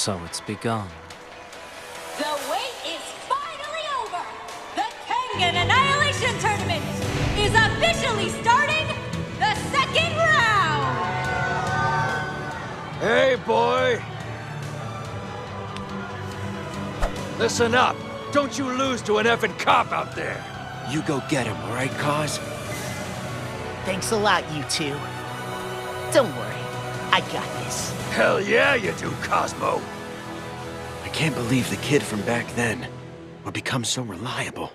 So it's begun. The wait is finally over! The Kengan Annihilation Tournament is officially starting the second round! Hey, boy! Listen up! Don't you lose to an effing cop out there! You go get him, all right, Cos? Thanks a lot, you two. Don't worry, I got this. Hell yeah you do, Cosmo! I can't believe the kid from back then would become so reliable.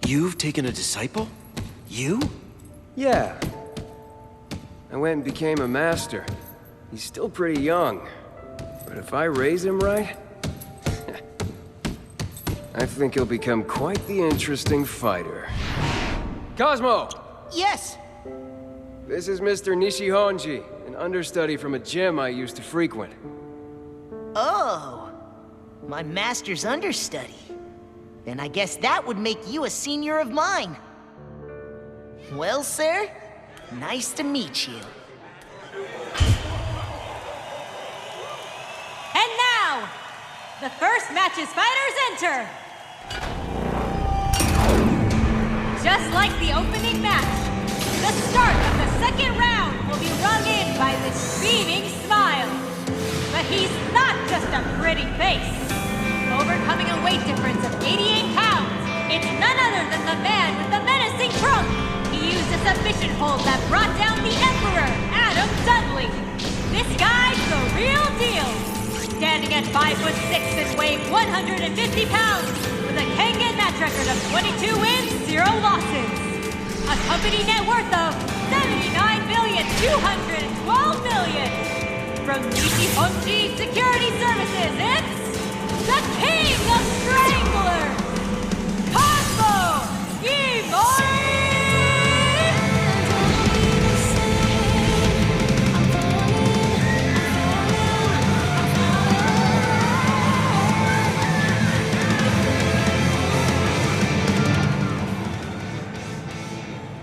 You've taken a disciple? You? Yeah. I went and became a master. He's still pretty young. But if I raise him right, I think he'll become quite the interesting fighter. Cosmo! Yes! This is Mr. Nishihonji, an understudy from a gym I used to frequent. Oh, my master's understudy. Then I guess that would make you a senior of mine. Well, sir, nice to meet you. And now, the first match's fighters enter! Just like the opening match, the start of the second round will be rung in by this beaming smile. But he's not just a pretty face. Overcoming a weight difference of 88 pounds, it's none other than the man with the menacing trunk. He used a submission hold that brought down the Emperor, Adam Dudley. This guy's the real deal. Standing at 5'6" and weighing 150 pounds, with a Kengan match record of 22 wins, 0 losses. A company net worth of $79,212,000,000. From Nishihonji Security Services, it's the King of Stranglers, Cosmo Imai!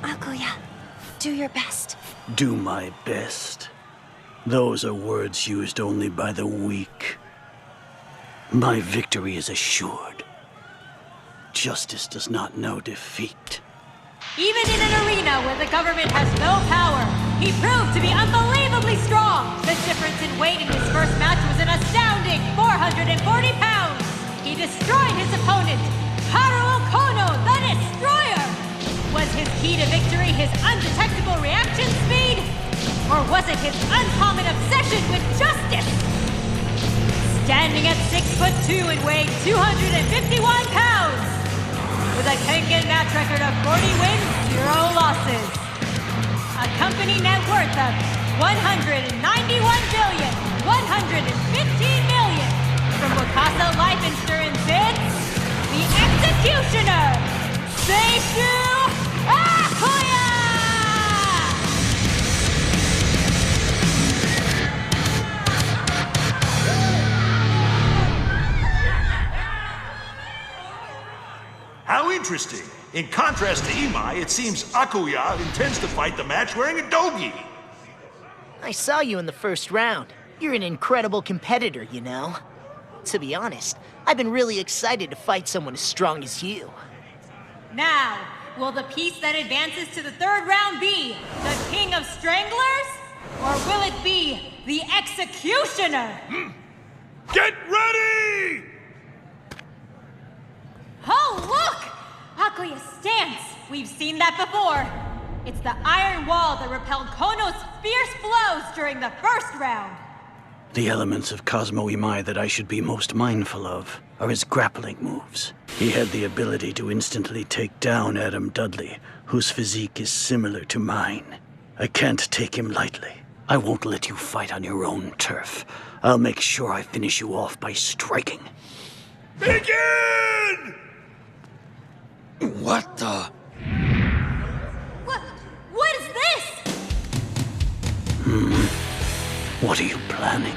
Akoya, do your best. Do my best. Those are words used only by the weak. My victory is assured. Justice does not know defeat. Even in an arena where the government has no power, he proved to be unbelievably strong. The difference in weight in his first match was an astounding 440 pounds. He destroyed his opponent, Haruo Kono, the Destroyer. Was his key to victory his undetectable reaction speed? Or was it his uncommon obsession with justice? Standing at 6'2" and weighing 251 pounds, with a Kengan match record of 40 wins, 0 losses. A company net worth of $191,115,000,000. From Wakasa Life Insurance, it's the Executioner, Seishu Akoya! How interesting. In contrast to Imai, it seems Akoya intends to fight the match wearing a dogi. I saw you in the first round. You're an incredible competitor, you know. To be honest, I've been really excited to fight someone as strong as you. Now, will the piece that advances to the third round be the King of Stranglers? Or will it be the Executioner? Get ready! Oh, look! Akoya's stance! We've seen that before. It's the iron wall that repelled Kono's fierce blows during the first round. The elements of Cosmo Imai that I should be most mindful of are his grappling moves. He had the ability to instantly take down Adam Dudley, whose physique is similar to mine. I can't take him lightly. I won't let you fight on your own turf. I'll make sure I finish you off by striking. Begin! What the? What is this? What are you planning,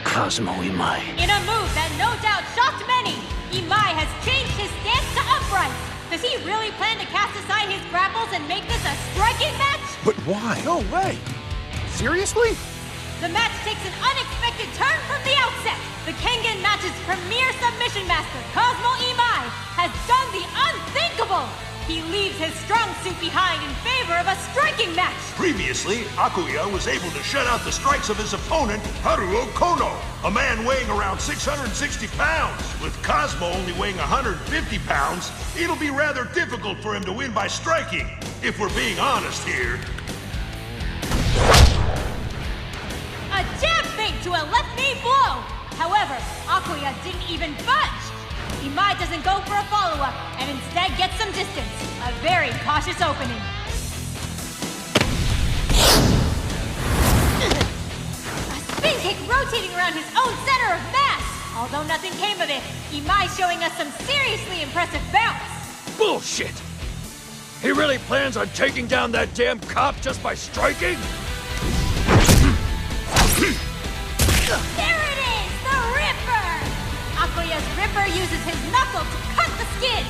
Cosmo Imai? In a move that no doubt shocked many, Imai has changed his stance to upright. Does he really plan to cast aside his grapples and make this a striking match? But why? No way! Seriously? The match takes an unexpected turn from the outset. The Kengan match's premier submission master, Cosmo Imai, has done the unthinkable. He leaves his strong suit behind in favor of a striking match. Previously, Akoya was able to shut out the strikes of his opponent, Haruo Kono, a man weighing around 660 pounds. With Cosmo only weighing 150 pounds, it'll be rather difficult for him to win by striking, if we're being honest here. A jab feint to a left knee blow. However, Akoya didn't even budge. Imai doesn't go for a follow-up, and instead gets some distance. A very cautious opening. A spin kick rotating around his own center of mass. Although nothing came of it, Imai showing us some seriously impressive bounce. Bullshit! He really plans on taking down that damn cop just by striking? There it is! The Ripper! Akoya's Ripper uses his knuckle to cut the skin.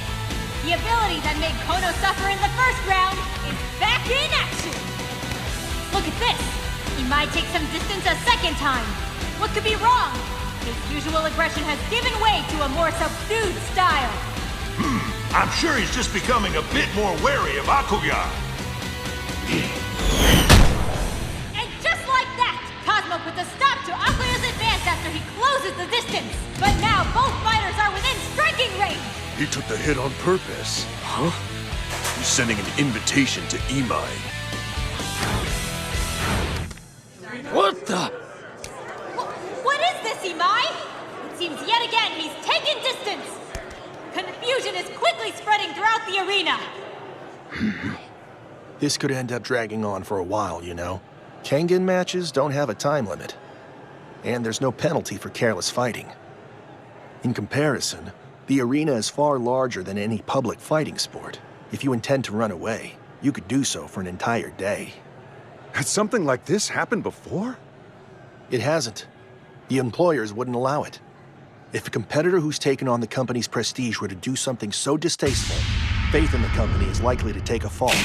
The ability that made Kono suffer in the first round is back in action. Look at this. Imai takes some distance a second time. What could be wrong? His usual aggression has given way to a more subdued style. I'm sure he's just becoming a bit more wary of Akoya. And just like that, Cosmo puts a stop to Akoya's advance after he closes the distance. But now both fighters are within striking range. He took the hit on purpose. Huh? He's sending an invitation to Imai. What the? What is this, Imai? It seems yet again he's taken distance. Confusion is quickly spreading throughout the arena. This could end up dragging on for a while, you know. Kengan matches don't have a time limit. And there's no penalty for careless fighting. In comparison, the arena is far larger than any public fighting sport. If you intend to run away, you could do so for an entire day. Has something like this happened before? It hasn't. The employers wouldn't allow it. If a competitor who's taken on the company's prestige were to do something so distasteful, faith in the company is likely to take a fall.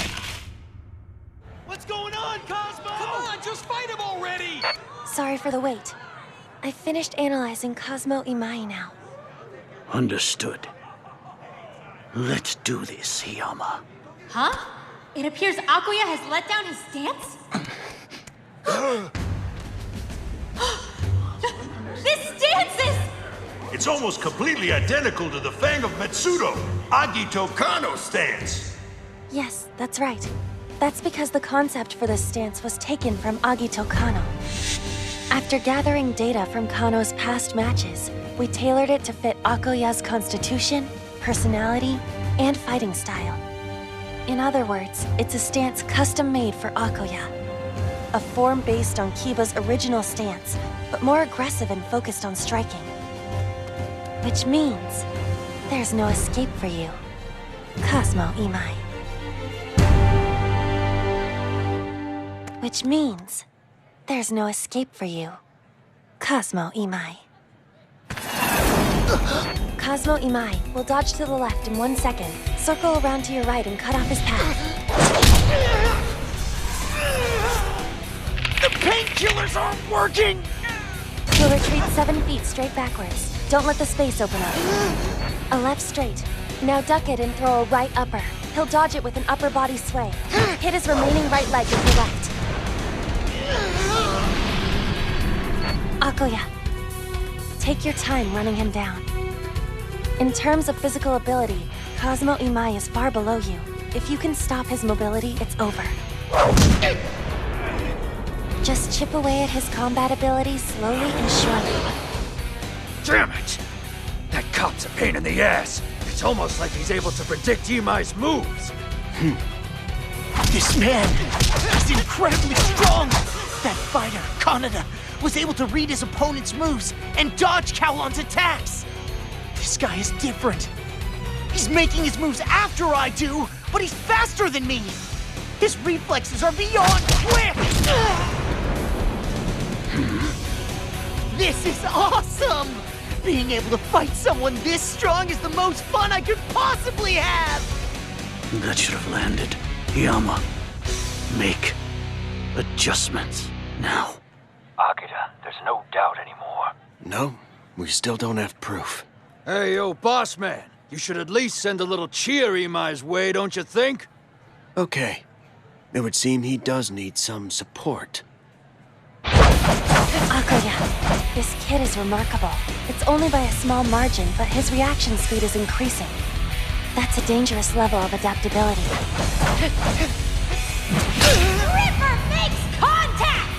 What's going on, Cosmo? Come on, just fight him already! Sorry for the wait. I finished analyzing Cosmo Imai now. Understood. Let's do this, Hiyama. Huh? It appears Akoya has let down his stance? This stance is... It's almost completely identical to the Fang of Metsudo, Agito Kano's stance. Yes, that's right. That's because the concept for this stance was taken from Agito Kano. After gathering data from Kano's past matches, we tailored it to fit Akoya's constitution, personality, and fighting style. In other words, it's a stance custom-made for Akoya. A form based on Kiba's original stance, but more aggressive and focused on striking. Which means, there's no escape for you, Cosmo Imai. Which means, there's no escape for you, Cosmo Imai. Cosmo Imai will dodge to the left in 1 second, circle around to your right and cut off his path. The painkillers aren't working! He'll retreat 7 feet straight backwards. Don't let the space open up. A left straight. Now duck it and throw a right upper. He'll dodge it with an upper body sway. Hit his remaining right leg with your left. Akoya, take your time running him down. In terms of physical ability, Cosmo Imai is far below you. If you can stop his mobility, it's over. Just chip away at his combat ability slowly and surely. Damn it! That cop's a pain in the ass. It's almost like he's able to predict Imai's moves. This man is incredibly strong! That fighter, Kaneda, was able to read his opponent's moves and dodge Kowlon's attacks! This guy is different. He's making his moves after I do, but he's faster than me! His reflexes are beyond quick! This is awesome! Being able to fight someone this strong is the most fun I could possibly have! That should have landed. Hiyama, make adjustments now. Akira, there's no doubt anymore. No, we still don't have proof. Hey, yo, boss man. You should at least send a little cheer Imai's way, don't you think? Okay. It would seem he does need some support. Akoya, this kid is remarkable. It's only by a small margin, but his reaction speed is increasing. That's a dangerous level of adaptability. Ripper makes contact!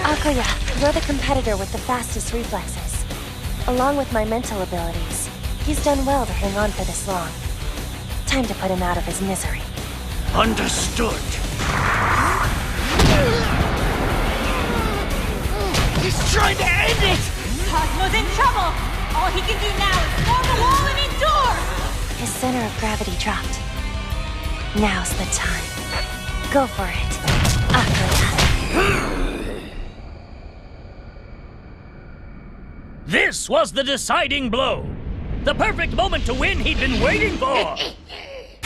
Akoya, you're the competitor with the fastest reflexes. Along with my mental abilities, he's done well to hang on for this long. Time to put him out of his misery. Understood. He's trying to end it! Cosmo's in trouble! All he can do now is form a wall and endure! His center of gravity dropped. Now's the time. Go for it, Akoya. This was the deciding blow. The perfect moment to win he'd been waiting for.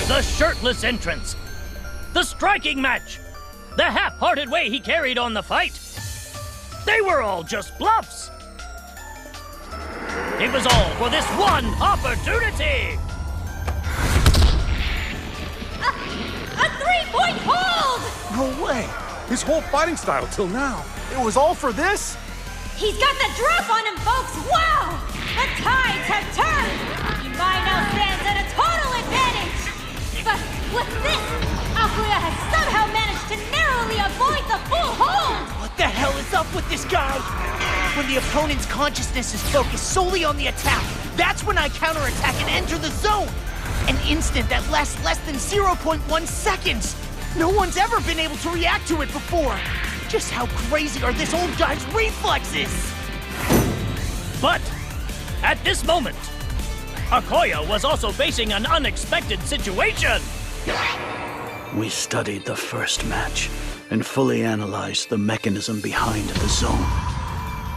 The shirtless entrance. The striking match. The half-hearted way he carried on the fight. They were all just bluffs. It was all for this one opportunity. A three-point hold! No way! His whole fighting style till now, it was all for this? He's got the drop on him, folks! Wow! The tides have turned! Imai now stands at a total advantage! But with this, Akoya has somehow managed to narrowly avoid the full hold! What the hell is up with this guy? When the opponent's consciousness is focused solely on the attack, that's when I counterattack and enter the zone! An instant that lasts less than 0.1 seconds! No one's ever been able to react to it before! Just how crazy are this old guy's reflexes? But at this moment, Akoya was also facing an unexpected situation. We studied the first match and fully analyzed the mechanism behind the zone.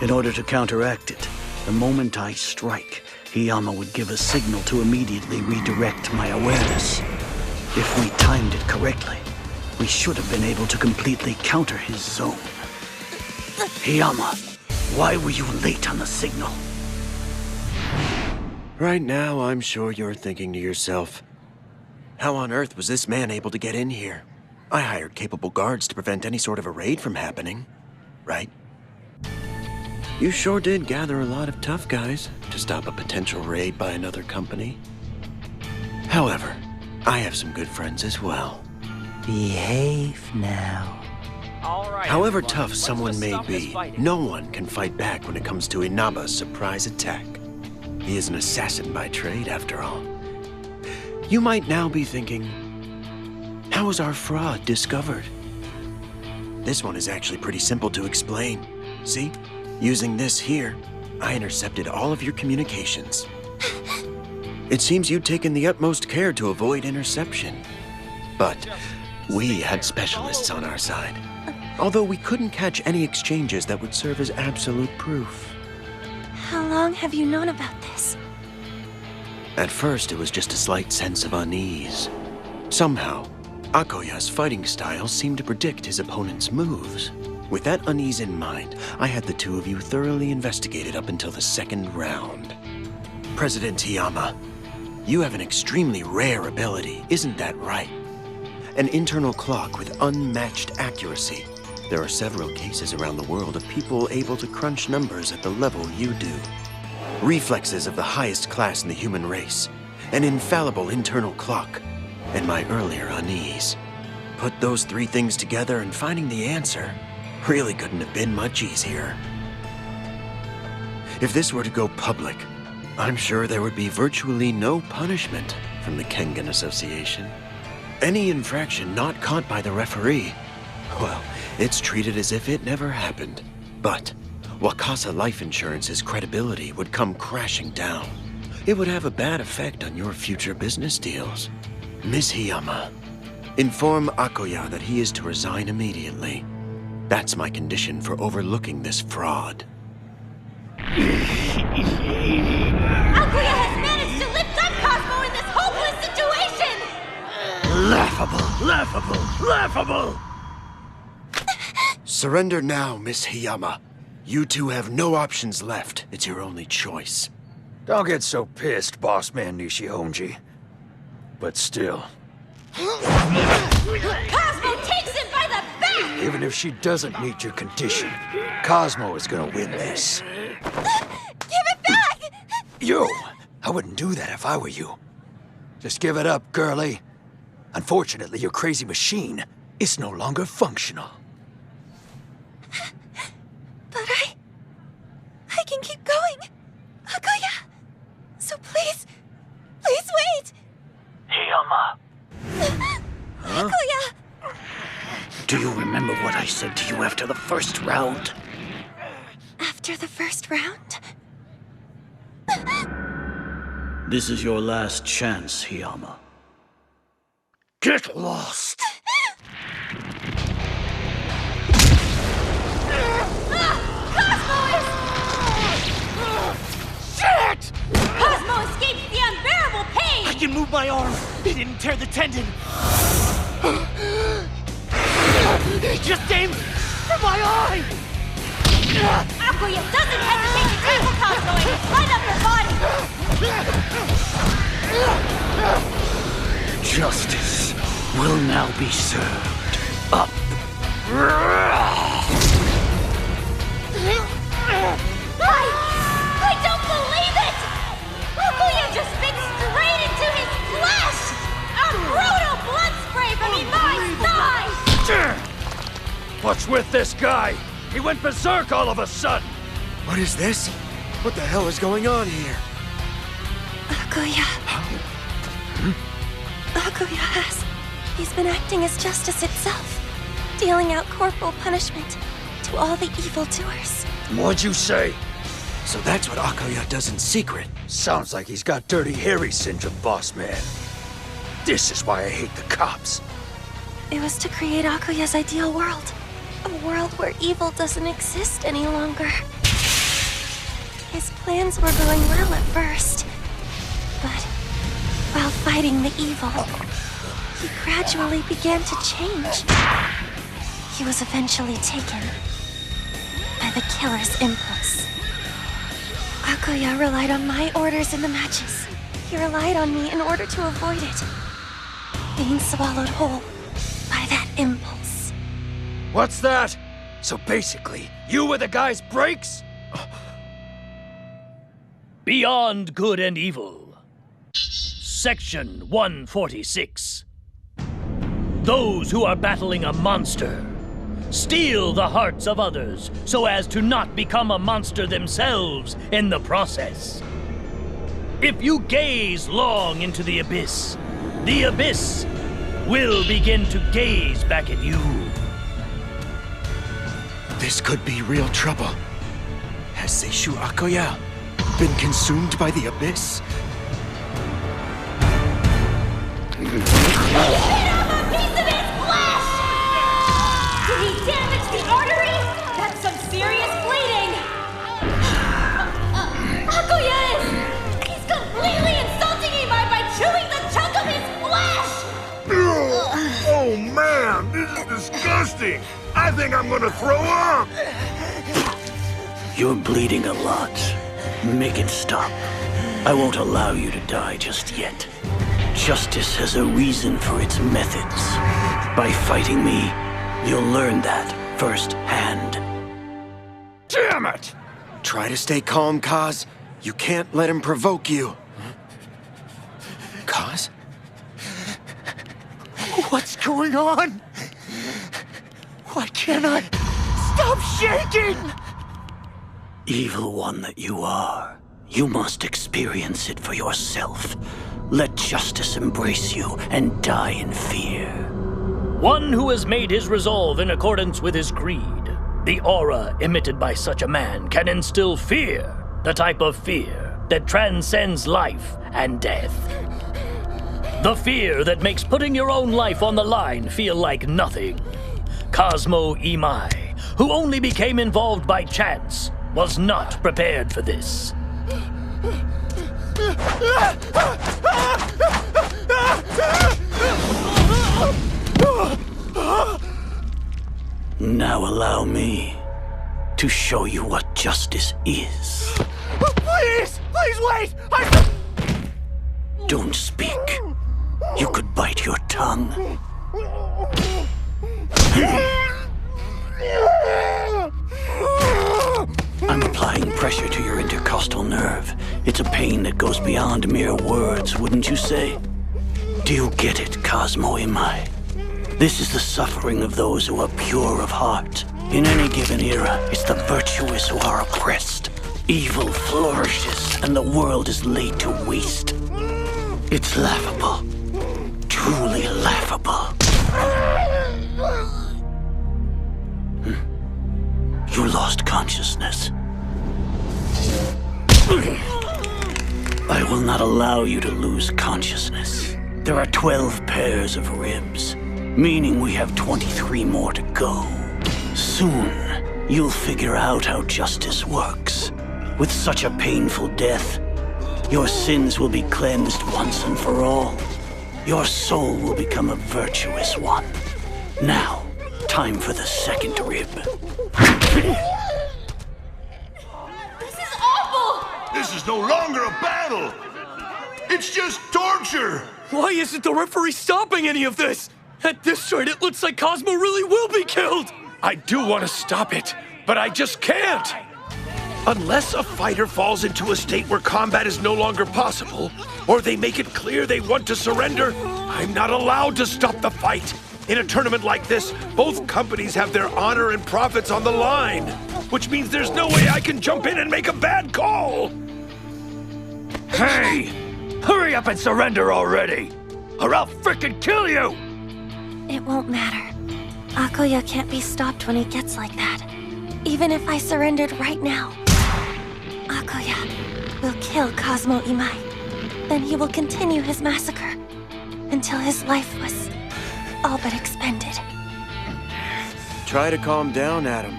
In order to counteract it, the moment I strike, Hiyama would give a signal to immediately redirect my awareness. If we timed it correctly, we should have been able to completely counter his zone. Hiyama, why were you late on the signal? Right now, I'm sure you're thinking to yourself, how on earth was this man able to get in here? I hired capable guards to prevent any sort of a raid from happening, right? You sure did gather a lot of tough guys to stop a potential raid by another company. However, I have some good friends as well. Behave now. However tough someone may be, no one can fight back when it comes to Inaba's surprise attack. He is an assassin by trade, after all. You might now be thinking, how was our fraud discovered? This one is actually pretty simple to explain. See? Using this here, I intercepted all of your communications. It seems you'd taken the utmost care to avoid interception. But we had specialists on our side. Although we couldn't catch any exchanges that would serve as absolute proof. How long have you known about this? At first, it was just a slight sense of unease. Somehow, Akoya's fighting style seemed to predict his opponent's moves. With that unease in mind, I had the two of you thoroughly investigated up until the second round. President Hiyama, you have an extremely rare ability, isn't that right? An internal clock with unmatched accuracy. There are several cases around the world of people able to crunch numbers at the level you do. Reflexes of the highest class in the human race, an infallible internal clock, and my earlier unease. Put those three things together and finding the answer really couldn't have been much easier. If this were to go public, I'm sure there would be virtually no punishment from the Kengan Association. Any infraction not caught by the referee, well, it's treated as if it never happened. But Wakasa Life Insurance's credibility would come crashing down. It would have a bad effect on your future business deals. Miss Hiyama, inform Akoya that he is to resign immediately. That's my condition for overlooking this fraud. Akoya has managed to lift up Cosmo in this hopeless situation! Laughable, laughable, laughable! Surrender now, Miss Hiyama. You two have no options left. It's your only choice. Don't get so pissed, boss man Nishihonji. But still. Cosmo takes him by the back! Even if she doesn't meet your condition, Cosmo is gonna win this. Give it back! You! I wouldn't do that if I were you. Just give it up, girlie. Unfortunately, your crazy machine is no longer functional. But I can keep going. Akoya! So please wait! Hiyama. Akoya! Do you remember what I said to you after the first round? After the first round? This is your last chance, Hiyama. Get lost! Shit! Cosmo escaped the unbearable pain! I can move my arm. It didn't tear the tendon. Just aim for my eye! Akoya doesn't hesitate to tackle Cosmo and light up her body! Justice will now be served up. I don't believe it! Akoya just bit straight into his flesh! A brutal blood spray from Imai's thigh! What's with this guy? He went berserk all of a sudden! What is this? What the hell is going on here? Akoya. Akoya has. He's been acting as justice itself, dealing out corporal punishment to all the evildoers. What'd you say? So that's what Akoya does in secret. Sounds like he's got Dirty Harry syndrome, boss man. This is why I hate the cops. It was to create Akoya's ideal world. A world where evil doesn't exist any longer. His plans were going well at first, but while fighting the evil, he gradually began to change. He was eventually taken by the killer's impulse. Akoya relied on my orders in the matches. He relied on me in order to avoid it. Being swallowed whole by that impulse. What's that? So basically, you were the guy's brakes? Beyond Good and Evil. Section 146. Those who are battling a monster steal the hearts of others so as to not become a monster themselves in the process. If you gaze long into the abyss will begin to gaze back at you. This could be real trouble. Has Seishu Akoya been consumed by the abyss? Bit off a piece of his flesh! Did he damage the artery? That's some serious bleeding! Akoya is! He's completely insulting Imai by chewing the chunk of his flesh! Oh man, this is disgusting! I think I'm gonna throw up! You're bleeding a lot. Make it stop. I won't allow you to die just yet. Justice has a reason for its methods. By fighting me, you'll learn that firsthand. Damn it! Try to stay calm, Kaz. You can't let him provoke you. Kaz? What's going on? Why can't I stop shaking? Evil one that you are, you must experience it for yourself. Let justice embrace you and die in fear. One who has made his resolve in accordance with his creed. The aura emitted by such a man can instill fear, the type of fear that transcends life and death. The fear that makes putting your own life on the line feel like nothing. Cosmo Imai, who only became involved by chance, was not prepared for this. Now allow me to show you what justice is. Please! Please wait! Don't speak. You could bite your tongue. I'm applying pressure to your intercostal nerve. It's a pain that goes beyond mere words, wouldn't you say? Do you get it, Cosmo Imai? This is the suffering of those who are pure of heart. In any given era, it's the virtuous who are oppressed. Evil flourishes, and the world is laid to waste. It's laughable. Truly laughable. You lost consciousness. I will not allow you to lose consciousness. There are 12 pairs of ribs, meaning we have 23 more to go. Soon, you'll figure out how justice works. With such a painful death, your sins will be cleansed once and for all. Your soul will become a virtuous one. Now, time for the second rib. This is awful! This is no longer a battle! It's just torture! Why isn't the referee stopping any of this? At this rate, it looks like Cosmo really will be killed! I do want to stop it, but I just can't! Unless a fighter falls into a state where combat is no longer possible, or they make it clear they want to surrender, I'm not allowed to stop the fight. In a tournament like this, both companies have their honor and profits on the line, which means there's no way I can jump in and make a bad call. Hey! Hurry up and surrender already, or I'll frickin' kill you! It won't matter. Akoya can't be stopped when he gets like that. Even if I surrendered right now. Akoya will kill Cosmo Imai. Then he will continue his massacre until his life was all but expended. Try to calm down, Adam.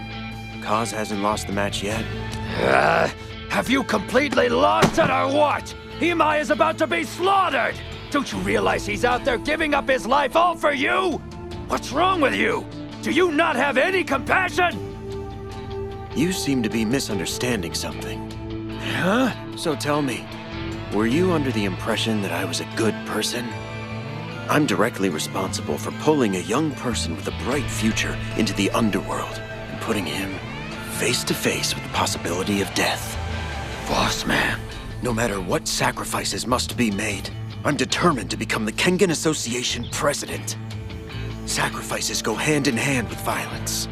Kaz hasn't lost the match yet. Have you completely lost it or what? Imai is about to be slaughtered! Don't you realize he's out there giving up his life all for you? What's wrong with you? Do you not have any compassion? You seem to be misunderstanding something. Huh? So tell me, were you under the impression that I was a good person? I'm directly responsible for pulling a young person with a bright future into the underworld and putting him face to face with the possibility of death. Boss man. No matter what sacrifices must be made, I'm determined to become the Kengan Association president. Sacrifices go hand in hand with violence.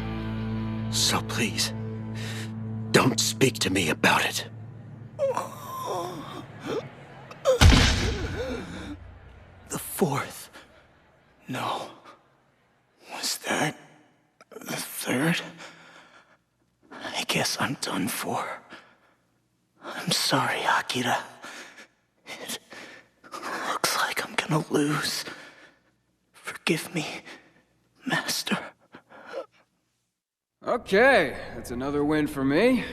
So please, don't speak to me about it. The fourth. No. Was that the third? I guess I'm done for. I'm sorry, Akira. It looks like I'm gonna lose. Forgive me, Master. Okay, that's another win for me.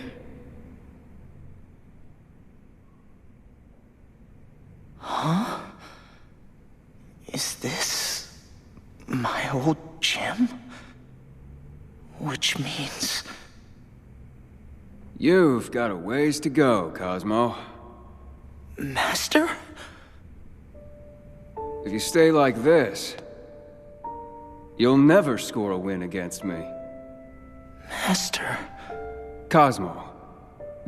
Huh? Is this my old gym? Which means... You've got a ways to go, Cosmo. Master? If you stay like this, you'll never score a win against me. Master... Cosmo,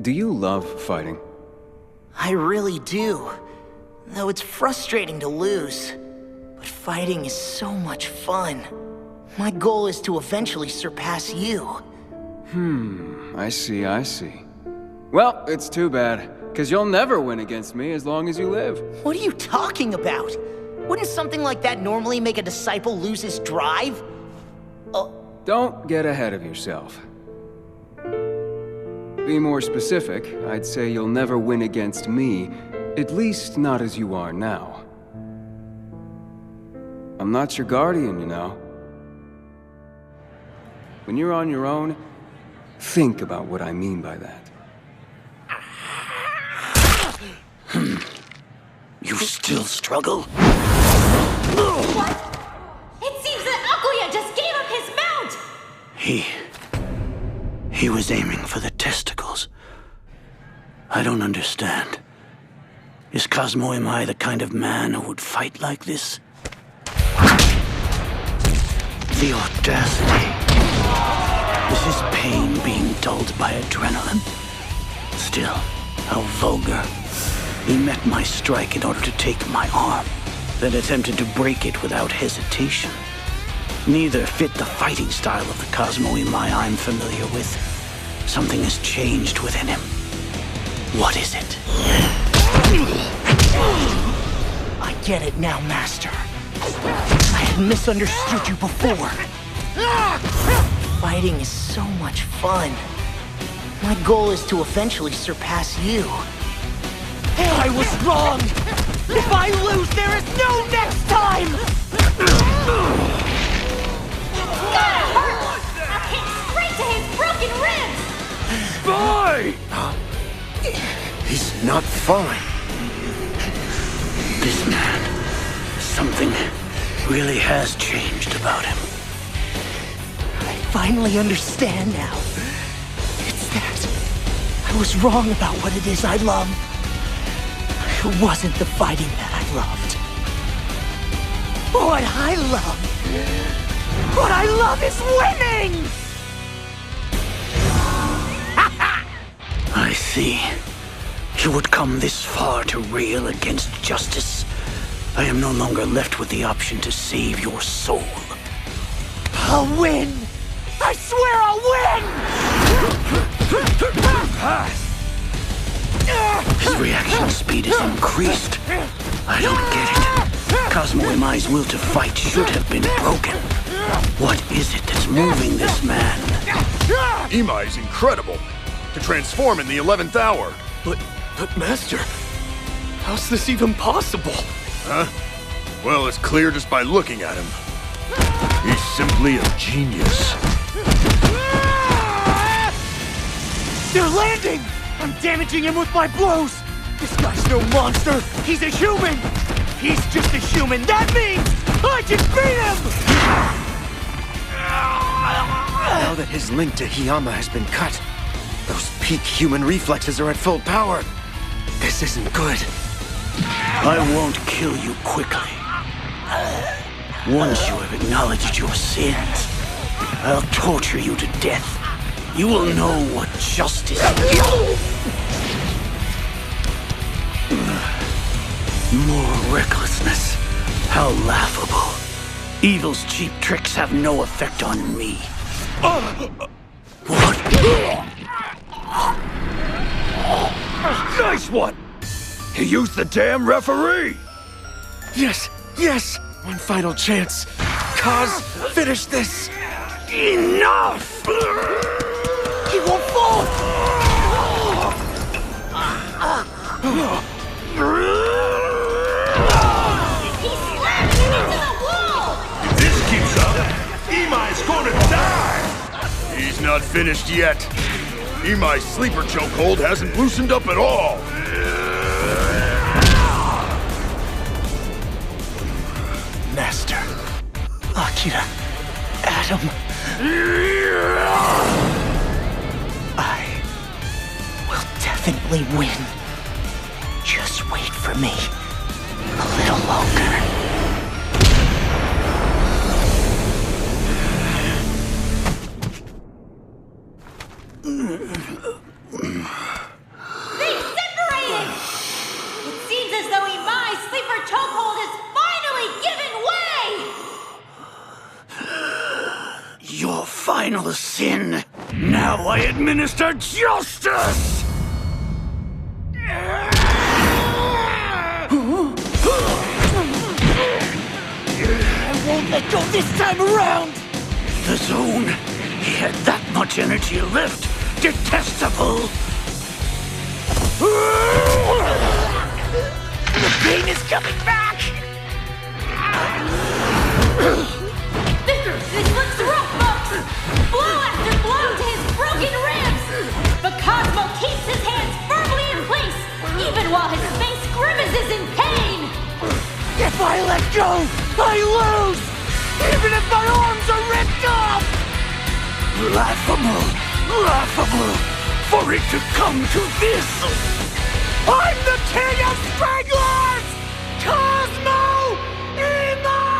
do you love fighting? I really do. Though it's frustrating to lose. But fighting is so much fun. My goal is to eventually surpass you. I see. Well, it's too bad, because you'll never win against me as long as you live. What are you talking about? Wouldn't something like that normally make a disciple lose his drive? Don't get ahead of yourself. Be more specific, I'd say you'll never win against me, at least not as you are now. I'm not your guardian, you know. When you're on your own, think about what I mean by that. You still struggle? What? It seems that Akoya just gave up his mount! He was aiming for the testicles. I don't understand. Is Cosmo Imai the kind of man who would fight like this? The audacity. Is his pain being dulled by adrenaline? Still, how vulgar. He met my strike in order to take my arm, then attempted to break it without hesitation. Neither fit the fighting style of the Cosmo Imai I'm familiar with. Something has changed within him. What is it? I get it now, Master. I had misunderstood you before. Fighting is so much fun. My goal is to eventually surpass you. I was wrong! If I lose, there is no next time! Gotta hurt! I hit straight to his broken ribs! Boy! He's not fine. This man, something really has changed about him. I finally understand now. It's that I was wrong about what it is I love. It wasn't the fighting that I loved. What I love is winning! I see. You would come this far to rail against justice. I am no longer left with the option to save your soul. I'll win! I swear I'll win! His reaction speed is increased. I don't get it. Cosmo Imai's will to fight should have been broken. What is it that's moving this man? Imai's incredible. To transform in the 11th hour. But Master, how's this even possible? Huh? Well, it's clear just by looking at him. He's simply a genius. They're landing! I'm damaging him with my blows! This guy's no monster! He's a human! He's just a human! That means I can beat him! Now that his link to Hiyama has been cut, those peak human reflexes are at full power. This isn't good. I won't kill you quickly. Once you have acknowledged your sins, I'll torture you to death. You will know what justice is. More recklessness. How laughable. Evil's cheap tricks have no effect on me. What? Nice one! He used the damn referee! Yes! One final chance. Kaz, finish this! Enough! He won't fall! He slammed him into the wall! If this keeps up, Imai's gonna die! He's not finished yet. Imai's sleeper chokehold hasn't loosened up at all. Master, Akira, Adam. I will definitely win. Just wait for me a little longer. They've separated! It seems as though Imai's sleeper chokehold has finally given way! Your final sin. Now I administer justice! I won't let go this time around! The zone. He had that much energy left. Detestable! The pain is coming back! This looks rough, folks! Blow after blow to his broken ribs! But Cosmo keeps his hands firmly in place, even while his face grimaces in pain! If I let go, I lose! Even if my arms are ripped off! Laughable! Laughable for it to come to this! I'm the King of Stranglers! Cosmo Imai!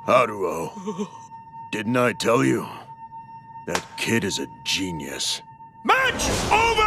Haruo, didn't I tell you? That kid is a genius. Match over!